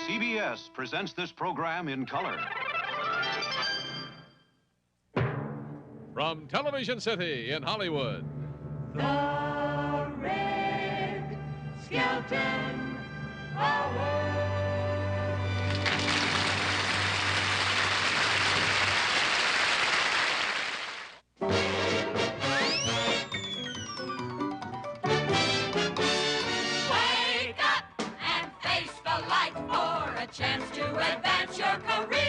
CBS presents this program in color. From Television City in Hollywood. The Red Skelton Award. Wake up and face the light for a chance to advance your career.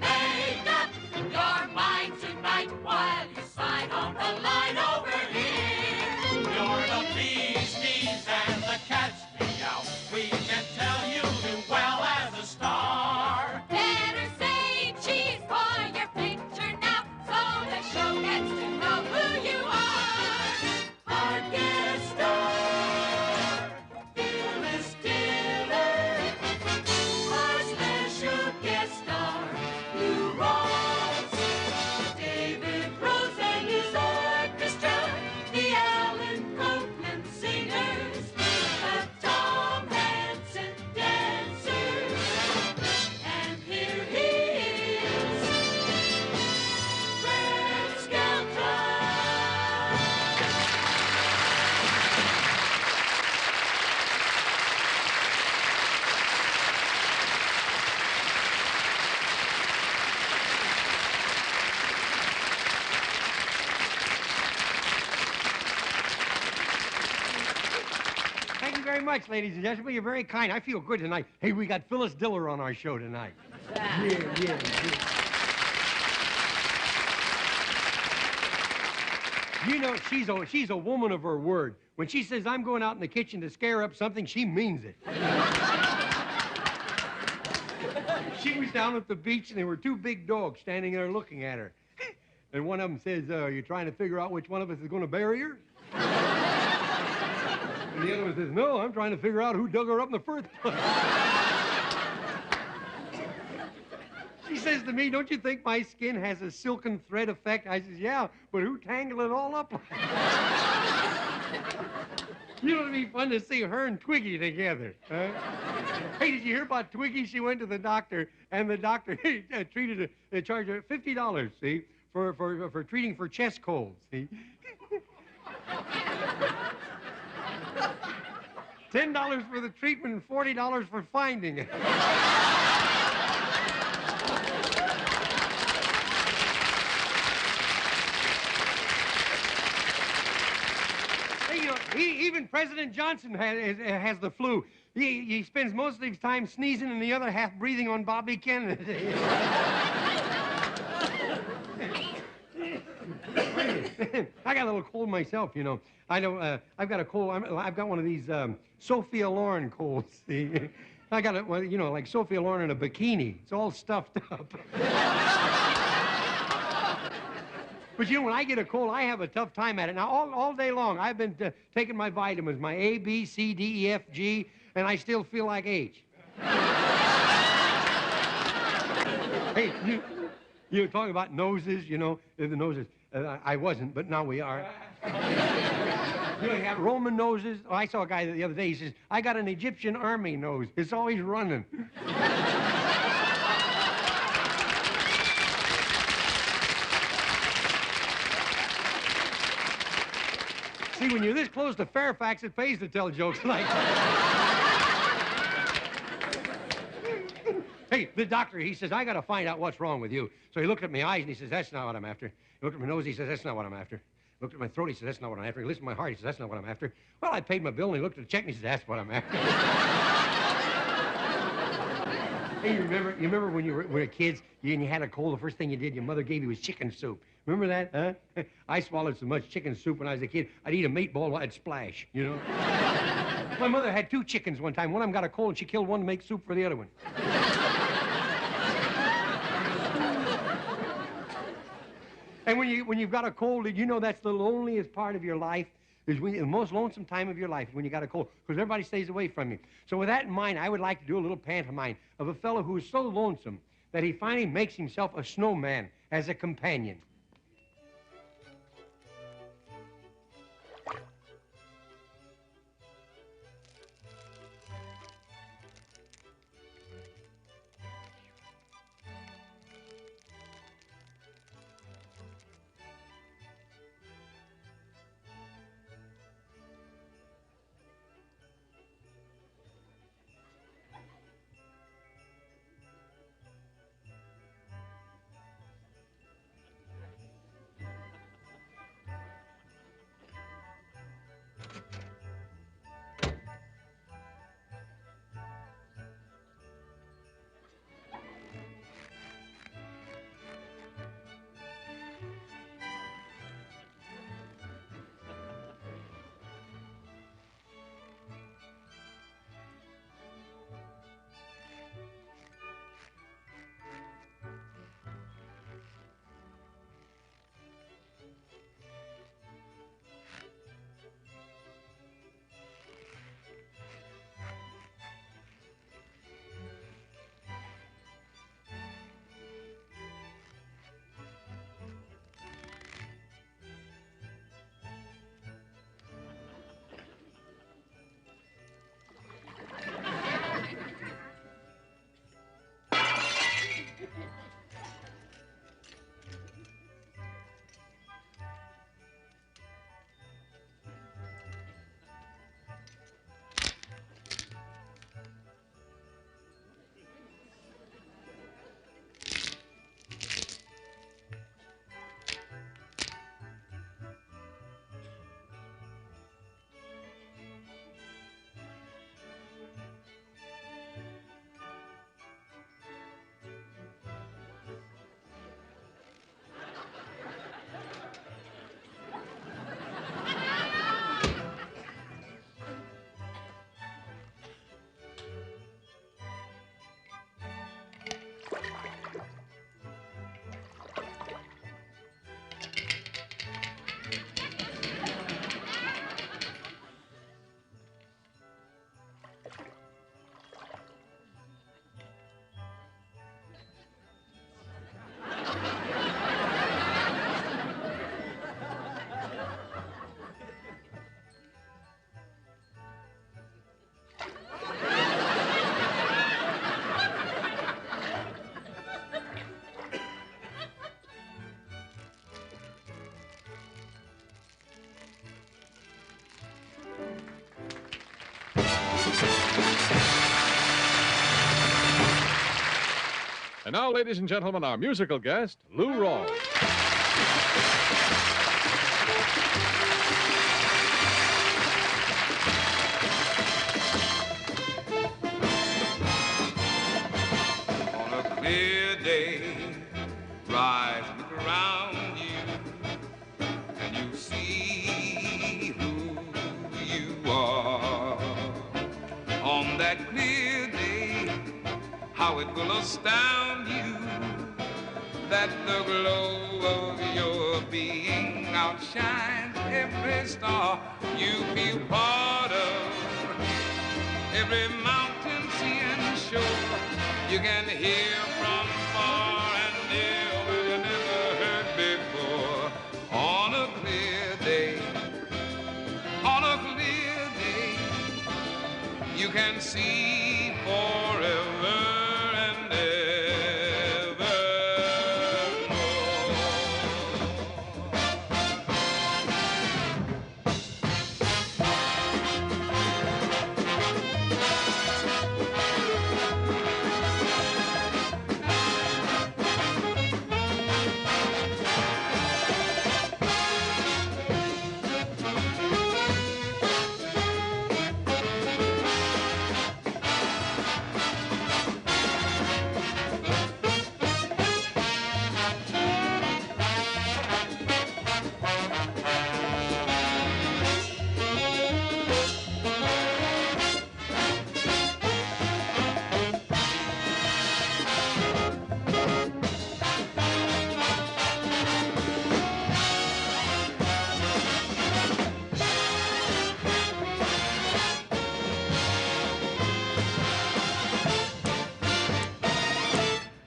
Make up your mind tonight while you sign on the line over here. You're the bee's knees and the cat's meow. We can tell you do well as a star. Better say cheese for your picture now, so the show gets to know who you are. Our guest star, Phyllis Diller. Our special guest star, Lou Rawls. David Rose and his orchestra, the Alan Copland singers, the Tom Hansen dancers. And here he is, Red Skelton. Thank you very much, ladies and gentlemen. You're very kind. I feel good tonight. Hey, we got Phyllis Diller on our show tonight. Yeah. You know, she's a woman of her word. When she says, I'm going out in the kitchen to scare up something, she means it. She was down at the beach, and there were two big dogs standing there looking at her. And one of them says, are you trying to figure out which one of us is going to bury her? And the other one says, no, I'm trying to figure out who dug her up in the first place. She says to me, don't you think my skin has a silken thread effect? I says, yeah, but who tangled it all up? You know, it'd be fun to see her and Twiggy together. Huh? Hey, did you hear about Twiggy? She went to the doctor, and the doctor charged her $50, see, for treating for chest colds, see? $10 for the treatment and $40 for finding it. Hey, you know, even President Johnson has the flu. He spends most of his time sneezing and the other half breathing on Bobby Kennedy. I got a little cold myself, you know. I know, I've got a cold. I've got one of these Sophia Loren colds. See? I got it, well, you know, like Sophia Loren in a bikini. It's all stuffed up. But, you know, when I get a cold, I have a tough time at it. Now, all day long, I've been taking my vitamins, my A, B, C, D, E, F, G, and I still feel like H. Hey, you talking about noses, you know, the noses. I wasn't, but now we are. You know, you have Roman noses. Oh, I saw a guy the other day. He says, I got an Egyptian army nose. It's always running. See, when you're this close to Fairfax, it pays to tell jokes like that. Hey, the doctor, he says, I got to find out what's wrong with you. So he looked at my eyes, and he says, that's not what I'm after. He looked at my nose, he says, that's not what I'm after. He looked at my throat, he says, that's not what I'm after. He listened to my heart, he says, that's not what I'm after. Well, I paid my bill, and he looked at the check, and he says, that's what I'm after. Hey, you remember when you were kids, and you had a cold, the first thing you did, your mother gave you was chicken soup. Remember that, huh? I swallowed so much chicken soup when I was a kid, I'd eat a meatball while I'd splash, you know? My mother had two chickens one time. One of them got a cold, and she killed one to make soup for the other one. And when you've got a cold, you know that's the loneliest part of your life, is when the most lonesome time of your life is when you got a cold, because everybody stays away from you. So with that in mind, I would like to do a little pantomime of a fellow who is so lonesome that he finally makes himself a snowman as a companion. now, ladies and gentlemen, our musical guest, Lou Rawls. On a clear day, rise and look around you, and you see who you are. On that clear day, how it will astound you that the glow of your being outshines every star. You feel part of every mountain, sea, and shore. You can hear from far and near where you never heard before. On a clear day, you can see forever and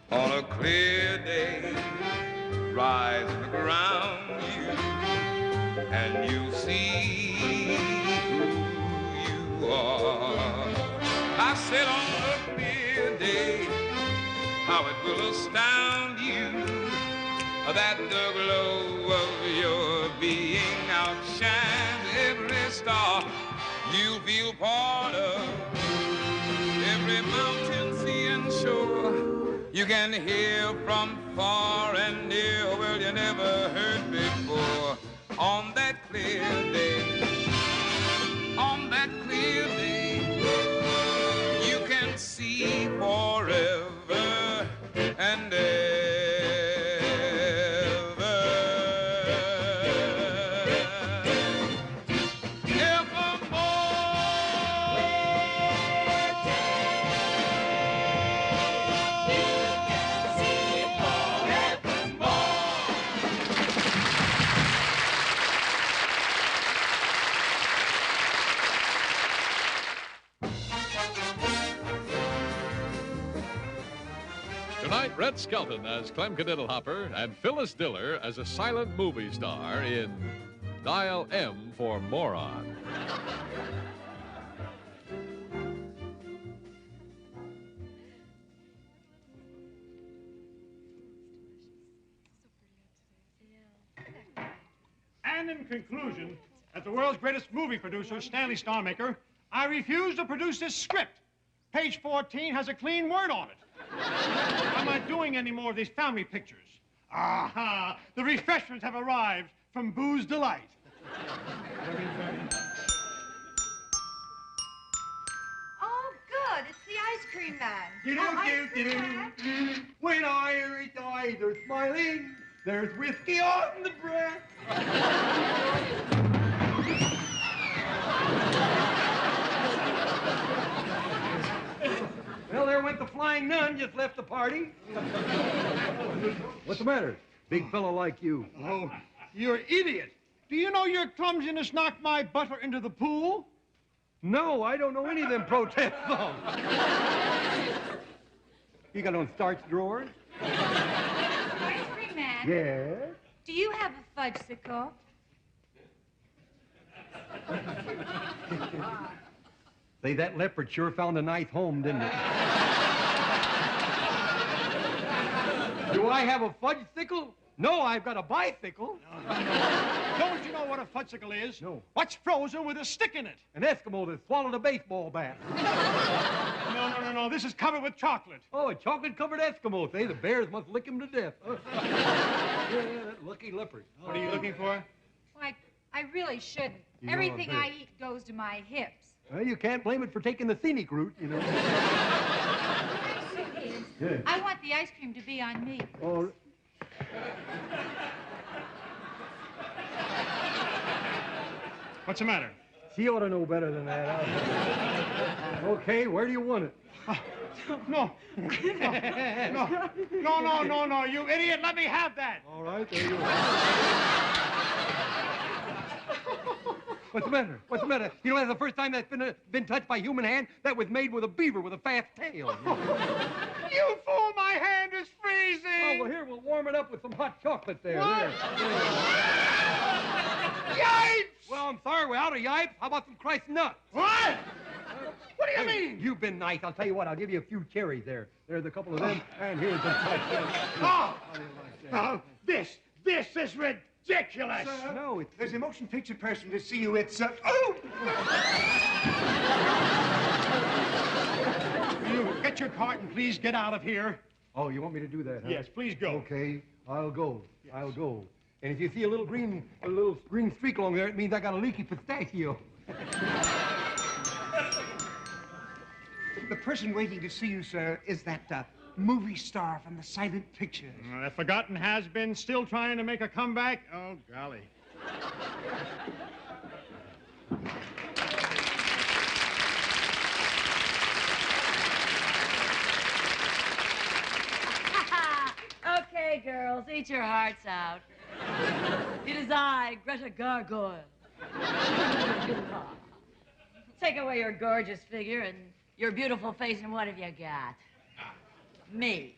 on a clear day, rise and look around you, and you see who you are. I said on a clear day, how it will astound you that the glow of your being outshines every star. You feel part of every mountain, sea, and shore. You can hear from far and near, well, you never heard before. On that clear day, you can see forever and Tonight, Red Skelton as Clem Cadiddlehopper and Phyllis Diller as a silent movie star in Dial M for Moron. And in conclusion, as the world's greatest movie producer, Stanley Starmaker, I refuse to produce this script. Page 14 has a clean word on it. I'm not doing any more of these family pictures. Aha! The refreshments have arrived from Booze Delight. Oh, good. It's the ice cream man. Do-do, do-do. When Irish eyes are smiling, there's whiskey on the breath. Well, there went the flying nun, just left the party. What's the matter? Big fellow like you. Oh, you're an idiot. Do you know your clumsiness knocked my butter into the pool? No, I don't know any of them protest songs. You got on starch drawers? Ice cream man? Yes. Do you have a fudgesicle? Say, that leopard sure found a nice home, didn't it? Do I have a fudgesicle? No, I've got a bicycle. Don't you know what a fudsicle is? No. What's frozen with a stick in it? An Eskimo that swallowed a baseball bat. No. This is covered with chocolate. Oh, a chocolate-covered Eskimo. Say, the bears must lick him to death. Yeah, that lucky leopard. What are you looking for? Why, I really shouldn't. You know, Everything I I bet. eat goes to my hips. Well, you can't blame it for taking the scenic route, you know. Yeah. I want the ice cream to be on me. Oh, What's the matter? she ought to know better than that. Okay, where do you want it? No, you idiot. Let me have that. All right, there you go. What's the matter? What's the matter? You know, that's the first time that's been touched by human hand. That was made with a beaver with a fast tail. You fool, my hand is freezing. Oh, well, here, we'll warm it up with some hot chocolate there. What? There. Yipes! Well, I'm sorry, we're out of yipes. How about some Christ nuts? What? What do you Hey, mean? You've been nice. I'll tell you what, I'll give you a few cherries there. There's a couple of them, and here's some Christ nuts. Oh, How do you like that? oh, this is ridiculous. No, it's... There's a motion picture person to see you. It's, oh! You get your cart and please get out of here. Oh, you want me to do that, huh? Yes, please go. Okay, I'll go. I'll go. And if you see a little green streak along there, it means I got a leaky pistachio. The person waiting to see you, sir, is that movie star from the silent pictures. That forgotten has-been still trying to make a comeback? Oh, golly. Okay, girls, eat your hearts out. It is I, Greta Gargoyle. Take away your gorgeous figure and your beautiful face, and what have you got? Me.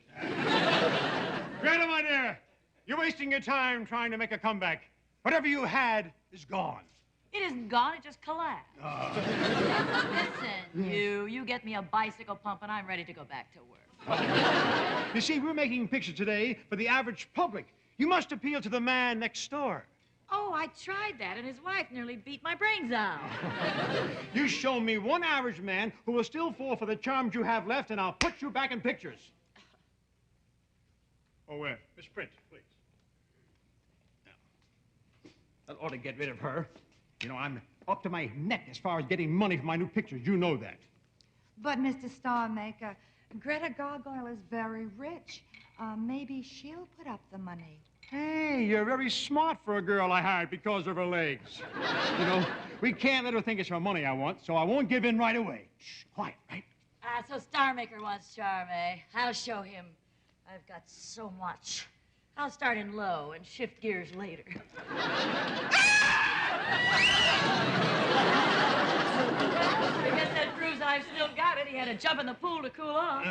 Greta, my dear, you're wasting your time trying to make a comeback. Whatever you had is gone. It isn't gone, it just collapsed. Listen, you get me a bicycle pump and I'm ready to go back to work. You see, we're making pictures today for the average public. You must appeal to the man next door. Oh, I tried that, and his wife nearly beat my brains out. You show me one average man who will still fall for the charms you have left, and I'll put you back in pictures. Oh, where? Miss Print, please. Now, that ought to get rid of her. You know, I'm up to my neck as far as getting money for my new pictures. You know that. But, Mr. Starmaker, Greta Gargoyle is very rich. Maybe she'll put up the money. Hey, you're very smart for a girl I hired because of her legs. You know, we can't let her think it's her money I want, so I won't give in right away. Shh, quiet, right? So Starmaker wants charm, eh? I'll show him. I've got so much. I'll start in low and shift gears later. I guess that proves I've still got it. He had to jump in the pool to cool off.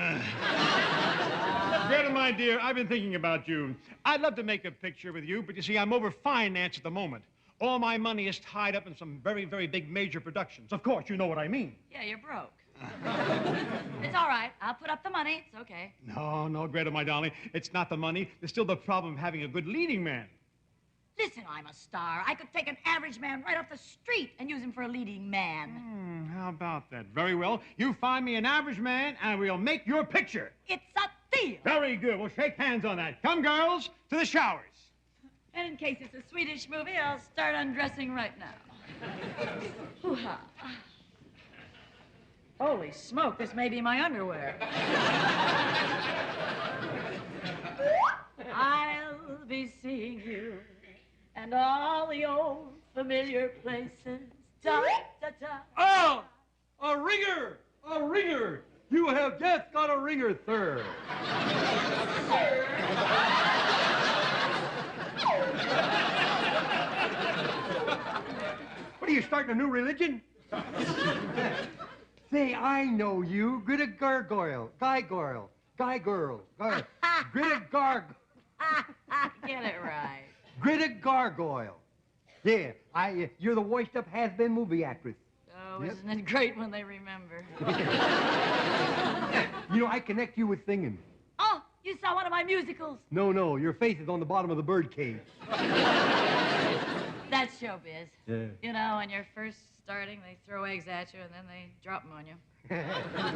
Greta, my dear, I've been thinking about you. I'd love to make a picture with you, but you see, I'm over-financed at the moment. All my money is tied up in some very, very big major productions. Of course, you know what I mean. Yeah, you're broke. It's all right. I'll put up the money. It's okay. No, Greta, my darling. It's not the money. There's still the problem of having a good leading man. Listen, I'm a star. I could take an average man right off the street and use him for a leading man. How about that? Very well. You find me an average man, and we'll make your picture. It's a deal. Very good. We'll shake hands on that. Come, girls, to the showers. And in case it's a Swedish movie, I'll start undressing right now. Hoo-ha. Holy smoke, this may be my underwear. I'll be seeing you and all the old familiar places. Da, da, da. Oh, a ringer! A ringer! You have just got a ringer, sir. What are you, starting a new religion? Say, I know you. Greta Gargoyle. Gargoyle. Greta Gargoyle. Get it right. Greta Gargoyle. Yeah, you're the washed-up has-been movie actress. Oh, isn't it great when they remember? You know, I connect you with singing. Oh, you saw one of my musicals. No, your face is on the bottom of the bird cage. That's showbiz. Yeah. You know, when you're first starting, they throw eggs at you, and then they drop them on you.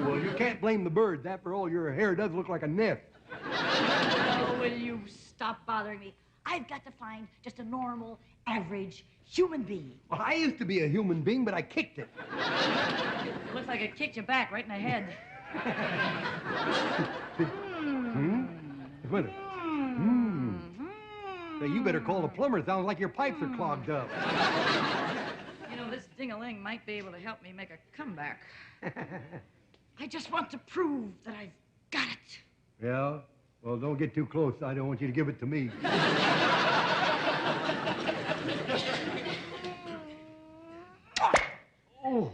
Well, you can't blame the birds. After all, your hair does look like a nest. Oh, will you stop bothering me? I've got to find just a normal, average human being. Well, I used to be a human being, but I kicked it. It looks like it kicked you back right in the head. Wait a minute. Say, you better call the plumber. Sounds like your pipes are clogged up. You know, this ding-a-ling might be able to help me make a comeback. I just want to prove that I've got it. Yeah? Well, don't get too close. I don't want you to give it to me. Oh.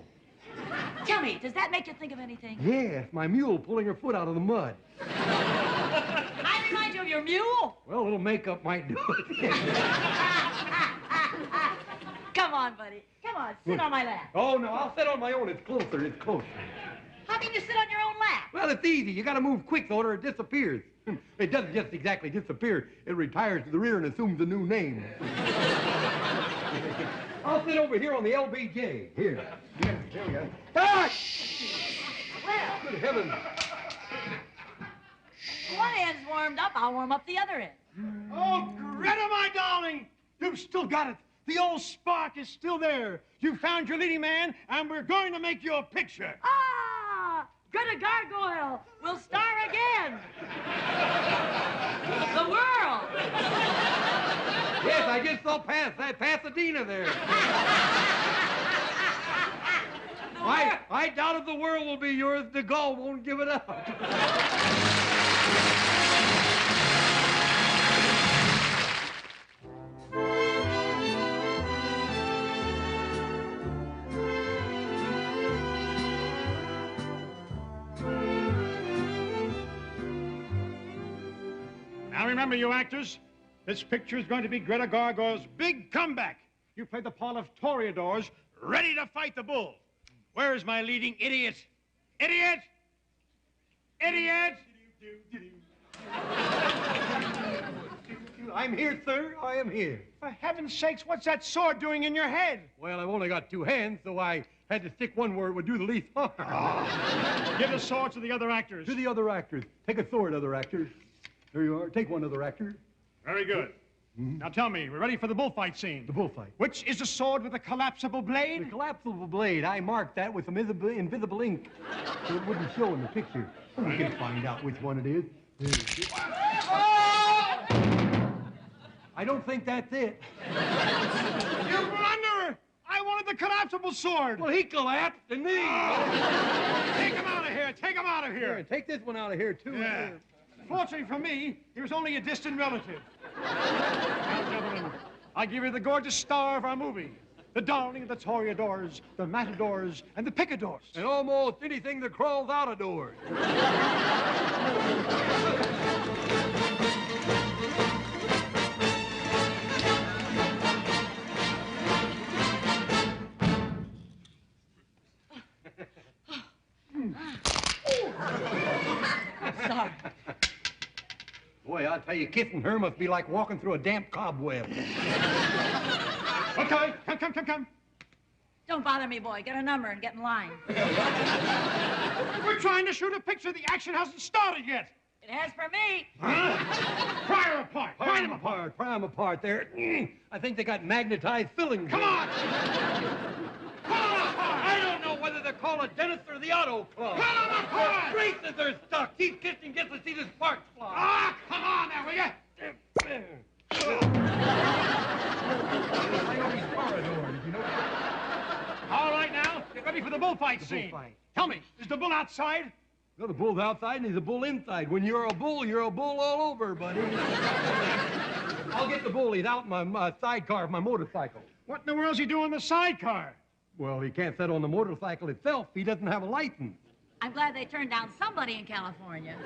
Tell me, does that make you think of anything? Yes, my mule pulling her foot out of the mud. I remind you of your mule? Well, a little makeup might do it. Come on, buddy. Come on, sit on my lap. Oh, no, I'll sit on my own. It's closer. It's closer. How can you sit on your own lap? Well, it's easy. You got to move quick, though, or it disappears. It doesn't just exactly disappear. It retires to the rear and assumes a new name. I'll sit over here on the LBJ. Here. Here we go. Ah! Well, Good heavens. one end's warmed up. I'll warm up the other end. Oh, Greta, my darling! You've still got it. The old spark is still there. You found your leading man, and we're going to make you a picture. Ah! Greta Gargoyle will star again. The world. Yes, I just saw Pasadena there. I doubt if the world will be yours. De Gaulle won't give it up. Now remember, you actors, this picture is going to be Greta Gargoyle's big comeback. You play the part of Toreadors, ready to fight the bull. Where is my leading idiot? Idiot! Idiot! I'm here, sir. I am here. For heaven's sakes, what's that sword doing in your head? Well, I've only got two hands, so I had to stick one where it would do the least harm. Give the sword to the other actors. To the other actors. Take a sword, other actors. There you are. Take one, other actor. Very good. Now tell me, we're ready for the bullfight scene. The bullfight. Which is the sword with the collapsible blade? The collapsible blade. I marked that with some invisible ink, so it wouldn't show in the picture. We can find out which one it is. I don't think that's it. You blunderer! I wanted the collapsible sword. Well, he collapsed, didn't he? Take him out of here. Take him out of here. Here, take this one out of here, too. Yeah. Fortunately for me, he was only a distant relative. Now, gentlemen, I give you the gorgeous star of our movie. The darling of the Toreadors, the Matadors, and the Picadors. And almost anything that crawls out of doors. Sorry. Boy, I'll tell you, kissing her must be like walking through a damp cobweb. Okay, come. Don't bother me, boy. Get a number and get in line. We're trying to shoot a picture. The action hasn't started yet. It has for me. Huh? Pry her apart. Pry them apart. Pry them apart there. I think they got magnetized fillings. Come on. I don't know whether they're called a dentist or the auto club. Pull them apart. Braces are stuck. Keep kissing just to see the sparks fly. Ah, come on there, will you? All right, now, get ready for the bullfight scene. Bullfight. Tell me, is the bull outside? Well, the bull's outside and he's a bull inside. When you're a bull all over, buddy. I'll get the bull. He's out in my sidecar of my motorcycle. What in the world's he doing in the sidecar? Well, he can't sit on the motorcycle itself. He doesn't have a license. I'm glad they turned down somebody in California.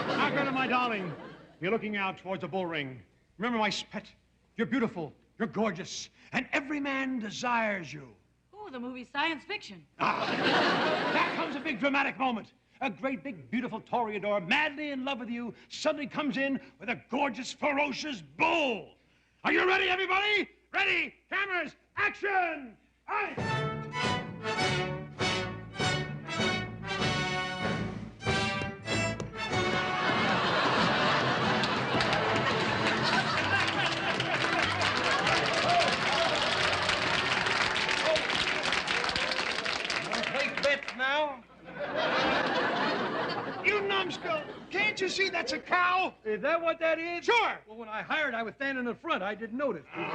Now, Greta, my darling, you're looking out towards the bull ring. Remember, my pet, you're beautiful, you're gorgeous, and every man desires you. Ooh, the movie's science fiction. That comes a big dramatic moment. A great, big, beautiful Toreador, madly in love with you, suddenly comes in with a gorgeous, ferocious bull. Are you ready, everybody? Ready, cameras, action! Aye. Take bets now? You numbskull! Can't you see that's a cow? Is that what that is? Sure! Well, when I hired, I was standing in the front. I didn't notice. Get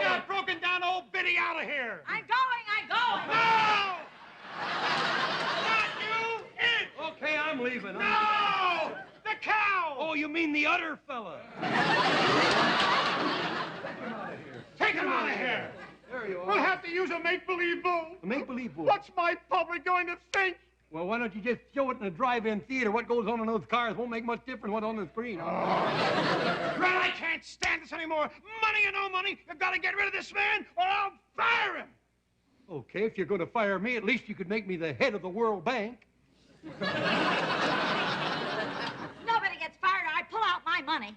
that broken down old biddy out of here! I'm going. No! Not you! It! Okay, I'm leaving. No! The cow! Oh, you mean the udder fella? Take him out of here! There you are. We'll have to use a make-believe bull. A make-believe bull. What's my public going to think? Well, why don't you just show it in a drive-in theater? What goes on in those cars won't make much difference what's on the screen. Well, I can't stand this anymore. Money or no money, you've got to get rid of this man or I'll fire him. Okay, if you're going to fire me, at least you could make me the head of the World Bank. Nobody gets fired or I pull out my money.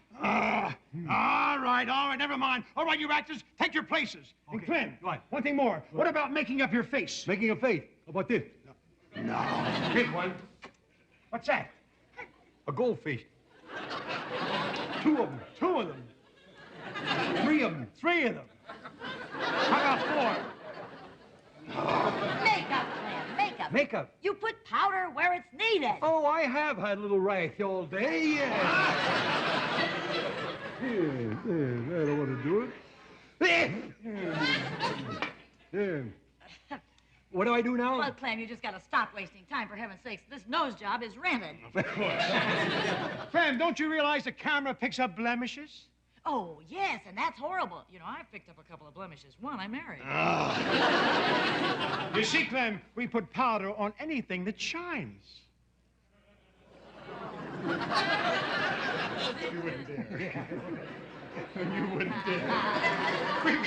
All right, never mind. All right, you actors, take your places. Okay. And Clem, What? one thing more. What about making up your face? Making a face. How about this? No. Here's one. What's that? A goldfish. Two of them. Two of them. Three of them. Three of them. How about four? Makeup, Clem, makeup. Makeup. You put powder where it's needed. Oh, I have had a little rash all day, yeah. I don't want to do it. Yeah. What do I do now? Well, Clem, you just got to stop wasting time. For heaven's sakes, this nose job is rented. Clem, don't you realize the camera picks up blemishes? Oh, yes, and that's horrible. You know, I've picked up a couple of blemishes. One, I married. You see, Clem, we put powder on anything that shines. You wouldn't dare. You wouldn't dare.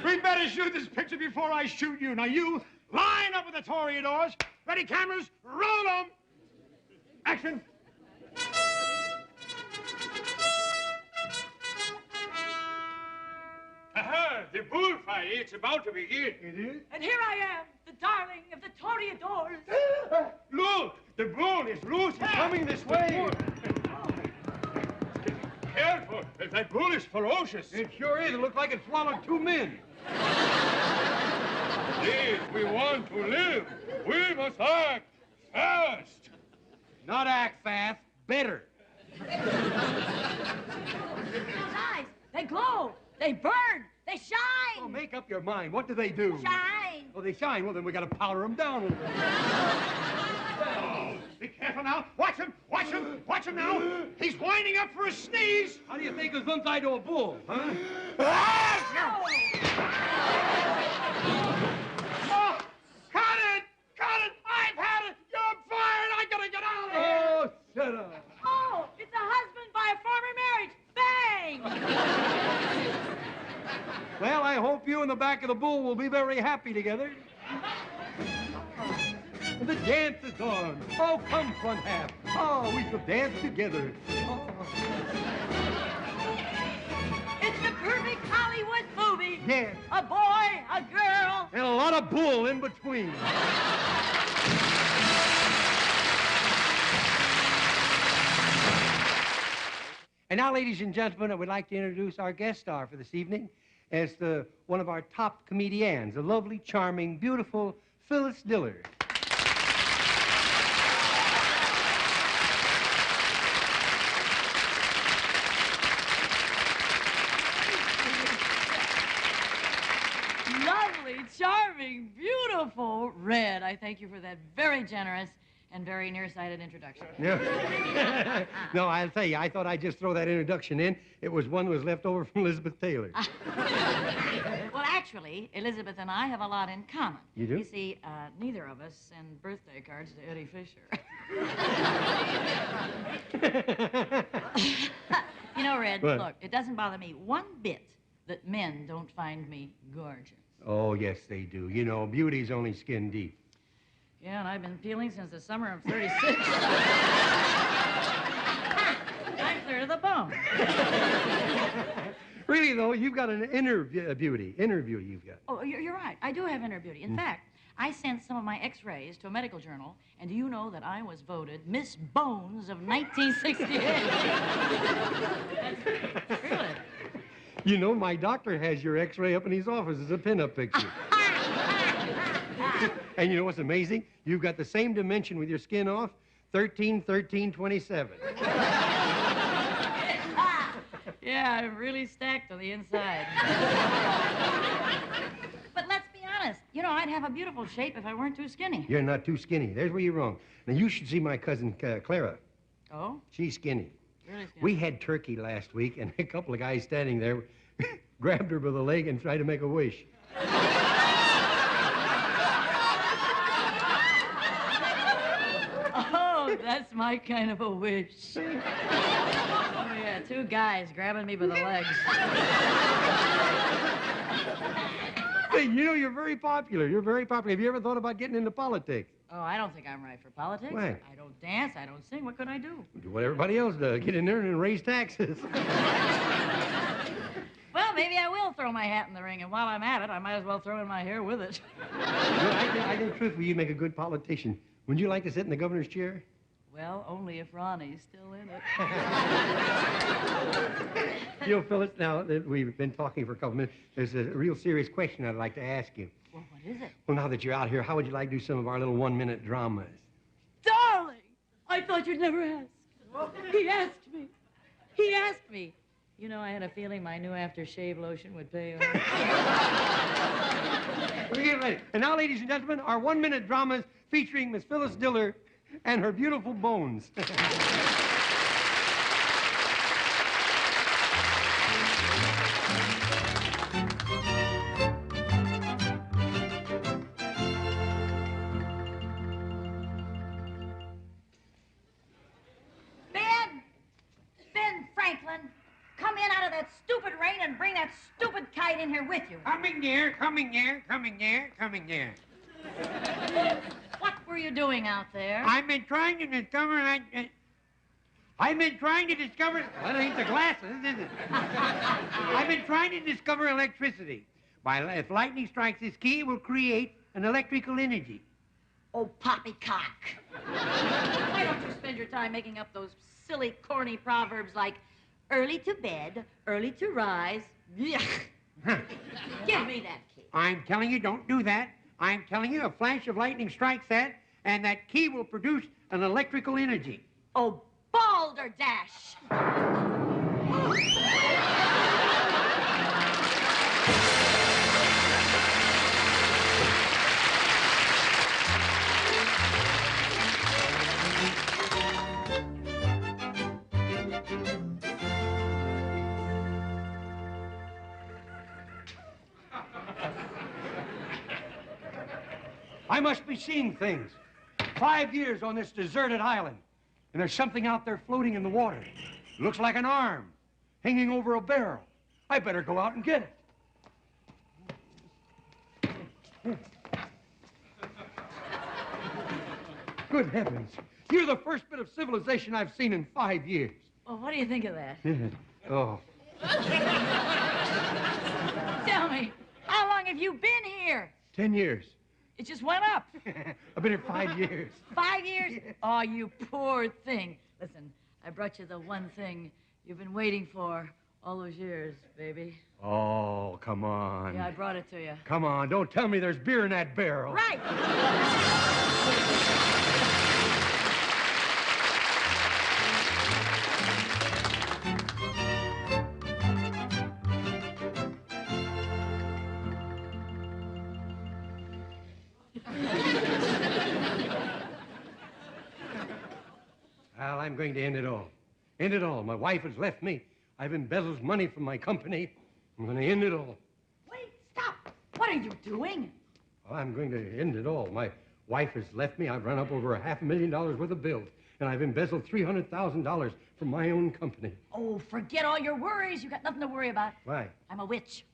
We better shoot this picture before I shoot you. Now, you line up with the toreadors. Ready, cameras, roll them. Action. Aha, the bullfight, it's about to begin. It is? And here I am, the darling of the toreadors. Look, the bull is loose. It's Coming this way. Careful, that bull is ferocious. It sure is. It looks like it swallowed two men. If we want to live, we must act fast. Not act fast, better. Those eyes, they glow, they burn, they shine. Oh, make up your mind. What do they do? Shine. Oh, they shine. Well, then we got to powder them down a little bit. Oh, be careful now. Watch him, watch him, watch him now. He's winding up for a sneeze. How do you think it's inside to a bull, huh? Oh, cut it! Cut it! I've had it! You're fired! I gotta get out of here! Oh, shut up. Oh, it's a husband by a former marriage. Bang! Well, I hope you and the back of the bull will be very happy together. The dance is on. Oh, come, front half. Oh, we shall dance together. Oh. It's the perfect Hollywood movie. Yes. A boy, a girl. And a lot of bull in between. And now, ladies and gentlemen, I would like to introduce our guest star for this evening as one of our top comedians, the lovely, charming, beautiful Phyllis Diller. Lovely, charming, beautiful Red. I thank you for that very generous and very nearsighted introduction. Yeah. No, I'll tell you, I thought I'd just throw that introduction in. It was one that was left over from Elizabeth Taylor. Well, actually, Elizabeth and I have a lot in common. You do? You see, neither of us send birthday cards to Eddie Fisher. You know, Red, What? look, it doesn't bother me one bit that men don't find me gorgeous. Oh, yes, they do. You know, beauty's only skin deep. Yeah, and I've been peeling since the summer of 36. I'm clear to the bone. Really, though, you've got an inner beauty. Inner beauty you've got. Oh, you're right. I do have inner beauty. In fact, I sent some of my x-rays to a medical journal, and do you know that I was voted Miss Bones of 1968? Really? You know, my doctor has your x-ray up in his office as a pin-up picture. And you know what's amazing? You've got the same dimension with your skin off, 13, 13, 27. Yeah, I'm really stacked on the inside. But let's be honest. You know, I'd have a beautiful shape if I weren't too skinny. You're not too skinny. There's where you're wrong. Now, you should see my cousin, Clara. Oh? She's skinny. Really skinny? We had turkey last week, and a couple of guys standing there grabbed her by the leg and tried to make a wish. Oh, that's my kind of a wish. Oh, yeah, two guys grabbing me by the legs. Hey, you know, you're very popular. You're very popular. Have you ever thought about getting into politics? Oh, I don't think I'm right for politics. Why? I don't dance, I don't sing. What could I do? Do what everybody else does. Get in there and raise taxes. Well, maybe I will throw my hat in the ring, and while I'm at it, I might as well throw in my hair with it. Well, I think truthfully, you make a good politician. Would you like to sit in the governor's chair? Well, only if Ronnie's still in it. You know, Phyllis, now that we've been talking for a couple minutes, there's a real serious question I'd like to ask you. Well, what is it? Well, now that you're out here, how would you like to do some of our little one-minute dramas? Darling! I thought you'd never ask. He asked me. He asked me. You know, I had a feeling my new aftershave lotion would pay off. We're getting ready. And now, ladies and gentlemen, our one-minute dramas featuring Miss Phyllis Diller and her beautiful bones. Ben Franklin, come in out of that stupid rain and bring that stupid kite in here with you. Coming there, coming there, coming there, coming there. What were you doing out there? I've been trying to discover... I've been trying to discover... Well, it ain't the glasses, is it? I've been trying to discover electricity. If lightning strikes this key, it will create an electrical energy. Oh, poppycock. Why don't you spend your time making up those silly, corny proverbs like, early to bed, early to rise. Yuck. Give me that key. I'm telling you, don't do that. I'm telling you, a flash of lightning strikes that, and that key will produce an electrical energy. Oh, balderdash! I must be seeing things. 5 years on this deserted island, and there's something out there floating in the water. It looks like an arm hanging over a barrel. I better go out and get it. Good heavens. You're the first bit of civilization I've seen in 5 years. Well, what do you think of that? Oh. Tell me, how long have you been here? 10 years. It just went up. I've been here 5 years. 5 years? Oh, you poor thing. Listen, I brought you the one thing you've been waiting for all those years, baby. Oh, come on. Yeah, I brought it to you. Come on, don't tell me there's beer in that barrel. Right. Well, I'm going to end it all. End it all. My wife has left me. I've embezzled money from my company. I'm going to end it all. Wait, stop. What are you doing? Well, I'm going to end it all. My wife has left me. I've run up over $500,000 worth of bills, and I've embezzled $300,000 from my own company. Oh, forget all your worries. You got nothing to worry about. Why? I'm a witch.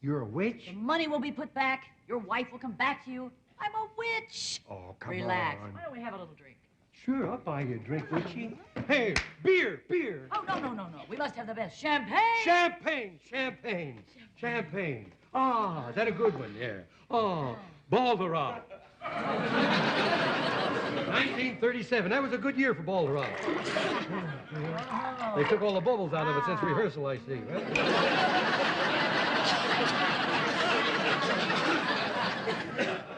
You're a witch? The money will be put back. Your wife will come back to you. I'm a witch. Oh, come Relax. on. Why don't we have a little drink? Sure, I'll buy you a drink, would she? Hey, beer. Oh, no. We must have the best. Champagne. Champagne. Ah, is that a good one? Yeah. Oh, Balderop. 1937. That was a good year for Balderop. They took all the bubbles out of it since rehearsal, I see. Right?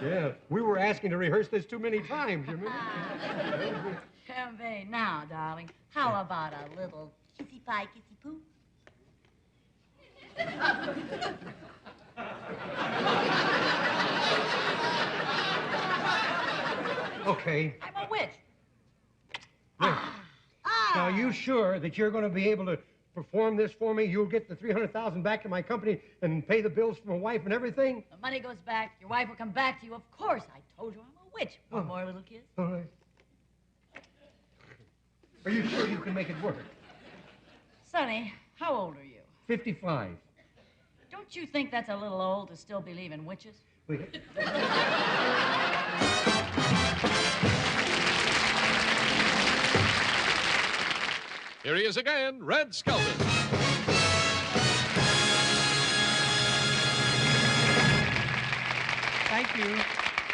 Yeah, we were asking to rehearse this too many times, you remember? Champagne. Now, darling, how about a little kissy pie, kissy poo? Okay. I'm a witch. Now, are you sure that you're going to be able to perform this for me? You'll get the $300,000 back to my company and pay the bills for my wife and everything? The money goes back. Your wife will come back to you. Of course, I told you I'm a witch. One more little kiss. All right. Are you sure you can make it work? Sonny, how old are you? 55. Don't you think that's a little old to still believe in witches? Wait. Here he is again, Red Skelton. Thank you.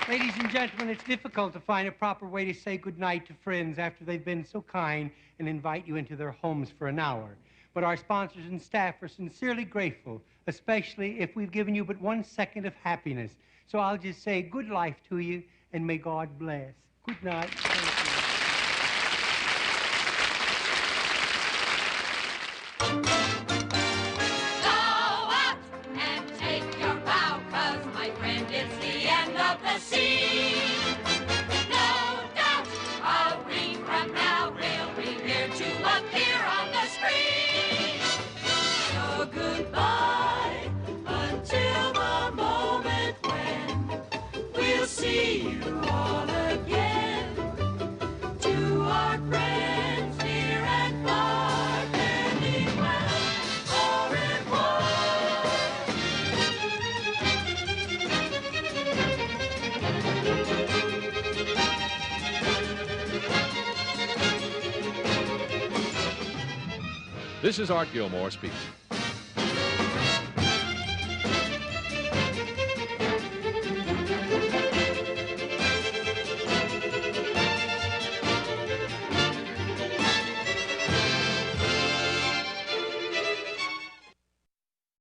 Ladies and gentlemen, it's difficult to find a proper way to say goodnight to friends after they've been so kind and invite you into their homes for an hour. But our sponsors and staff are sincerely grateful, especially if we've given you but 1 second of happiness. So I'll just say good life to you, and may God bless. Good night. Thank you. Go out and take your bow, 'cause my friend, it's the end of the scene. No doubt, a week from now, we'll be here to appear on the screen. So goodbye until the moment when we'll see you all again. To our friends near and far, many well, au revoir. This is Art Gilmore speaking.